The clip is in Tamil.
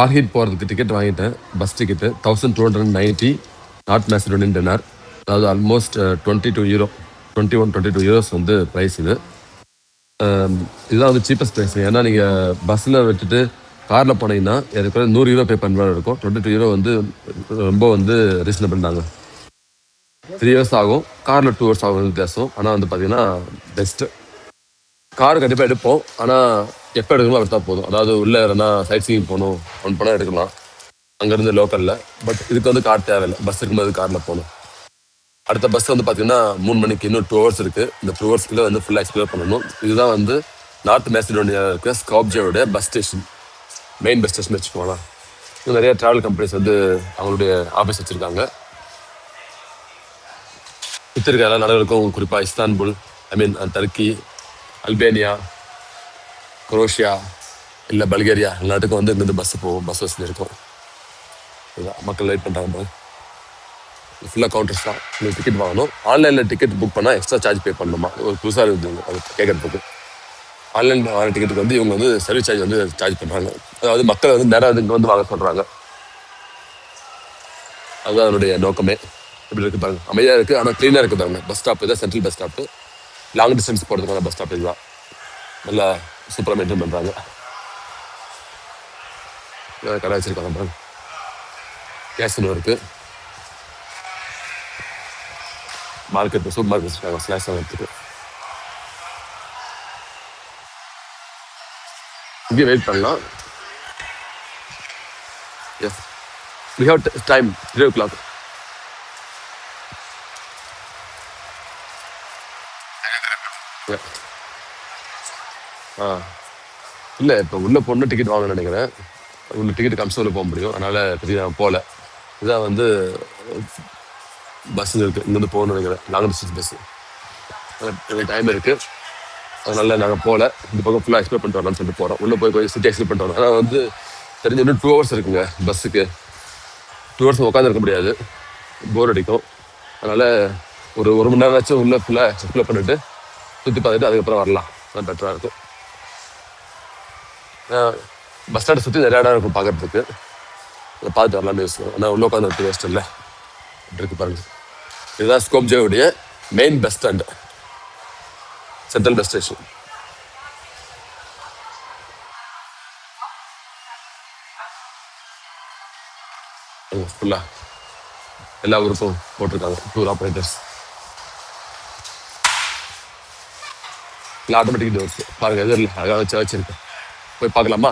மார்ஹிட் போகிறதுக்கு டிக்கெட் வாங்கிட்டேன். Bus ticket 1290 north Macedonian dinar. அதாவது ஆல்மோஸ்ட் 22 யூரோ, 22 யூரோஸ் வந்து ப்ரைஸ் இது. இதுதான் வந்து சீப்பஸ்ட் ப்ரைஸ். ஏன்னா நீங்கள் பஸ்ஸில் விட்டுட்டு காரில் போனீங்கன்னா எனக்கு 100 யூரோ பே பண்ணுற மாதிரி இருக்கும். 22 யூரோ வந்து ரொம்ப வந்து ரீசனபிள் தாங்க. 3 ஹவர்ஸ் ஆகும், காரில் 2 ஹவர்ஸ் ஆகும் வித்தியாசம். ஆனால் வந்து பார்த்தீங்கன்னா பெஸ்ட்டு. கார் கண்டிப்பாக எடுப்போம், ஆனால் எப்போ எடுக்கணும் எடுத்தா போதும். அதாவது உள்ளே எதனா சைட் சீயிங் போகணும் ஒன் பண்ணால் எடுக்கலாம் அங்கேருந்து லோக்கலில். பட் இதுக்கு வந்து கார் தேவையில்லை, பஸ் இருக்கும்போது காரில் போகணும். அடுத்த பஸ் வந்து பார்த்தீங்கன்னா 3 மணிக்கு, இன்னும் 2 ஹவர்ஸ் இருக்குது. இந்த 2 ஹவர்ஸ்க்குள்ளே வந்து ஃபுல்லாக எக்ஸ்ப்ளோர் பண்ணணும். இதுதான் வந்து நார்த் மேசிடோனியா இருக்க ஸ்காப்ஜேவோட bus station, main bus station வச்சுக்கோங்களேன். இன்னும் நிறைய ட்ராவல் கம்பெனிஸ் வந்து அவங்களுடைய ஆஃபீஸ் வச்சுருக்காங்க. சுற்றி இருக்க எல்லா நாடுகளுக்கும், குறிப்பாக இஸ்தான்புல், டர்க்கி, அல்பேனியா, குரோஷியா, இல்லை பல்கேரியா எல்லாத்துக்கும் வந்து இங்கிருந்து பஸ் போகும், பஸ் வசதி இருக்கும். இதுதான் மக்கள் வெயிட் பண்ணுறாங்க. ஃபுல்லாக கவுண்டர்ஸ் தான். நீங்கள் டிக்கெட் வாங்கணும். ஆன்லைனில் டிக்கெட் புக் பண்ணால் எக்ஸ்ட்ரா சார்ஜ் பே பண்ணணுமா, ஒரு புதுசாக இருக்குது அது கேட்கறதுக்கு. ஆன்லைன் வாங்கின டிக்கெட்டுக்கு வந்து இவங்க வந்து சர்வீஸ் சார்ஜ் வந்து சார்ஜ் பண்ணுறாங்க. அதாவது மக்கள் வந்து நேரம் இங்கே வந்து வாங்க சொல்கிறாங்க. அதுதான் அதனுடைய நோக்கமே. இப்படி இருக்குது பாருங்க, அமைதியாக இருக்குது, ஆனால் க்ளீனாக இருக்குது பாருங்க. பஸ் ஸ்டாப் இதான் central bus stop. Long distance போகிறதுக்கான பஸ் ஸ்டாப் இதுதான். நல்லா சூப்பராக மெயின்டைன் பண்ணுறாங்க. கடை வச்சுருக்காங்க பாருங்க. கேஷன் இருக்குது. மார்க்கெட், சூப்பர் மார்க்கெட் வச்சுருக்காங்க ஸ்நாக்ஸ் வாங்கிறதுக்கு. இங்கே வெயிட் பண்ணலாம். Yes, we have time 3 o'clock. இல்லை, இப்போ உள்ளே போகணுன்னா டிக்கெட் வாங்கணும்னு நினைக்கிறேன். உள்ள டிக்கெட் காமிச்சு உள்ளே போக முடியும், அதனால் நான் போகல. இதான் வந்து பஸ் இருக்குது, இங்கேருந்து போகணும்னு நினைக்கிறேன், லாங் டிஸ்டன்ஸ் பஸ்ஸு. எங்களுக்கு டைம் இருக்குது, அதனால நாங்கள் போகல. இந்த பக்கம் ஃபுல்லாக எக்ஸ்ப்ளோர் பண்ணிட்டு வரலாம்னு சொல்லிட்டு போகிறோம். உள்ளே போய் கொஞ்சம் சிட்டி எக்ஸ்ப்ளோர் பண்ணிட்டு வரோம். ஆனால் வந்து தெரிஞ்ச இன்னும் 2 ஹவர்ஸ் இருக்குங்க பஸ்ஸுக்கு. 2 ஹவர்ஸ் உட்காந்துருக்க முடியாது, போர் அடிக்கும். அதனால் ஒரு மணி நேரமாச்சும் உள்ளே ஃபுல்லாக எக்ஸ்ப்ளோர் பண்ணிவிட்டு சுற்றி பார்த்துட்டு அதுக்கப்புறம் வரலாம், அது பெட்டராக இருக்கும். பஸ் ஸ்டாண்டை சுற்றி நிறைய இடம் இருக்கும் பார்க்குறதுக்கு, அதை பார்த்துட்டு வரலாம்னு யோசிக்கிறோம். ஆனால் உள்ள உட்காந்து வேஸ்ட் இல்லை. அப்படி இருக்கு பாருங்க. இதுதான் ஸ்கோப்ஜேவுடைய main bus stand, central bus station. ஃபுல்லாக எல்லா ஊருக்கும் போட்டிருக்காங்க டூர் ஆப்ரேட்டர்ஸ். இல்லை ஆட்டோமேட்டிக் டோர்ஸ் பாருங்கள், எதிரில் அழகாக வச்சு வச்சுருக்கேன். போய் பார்க்கலாமா?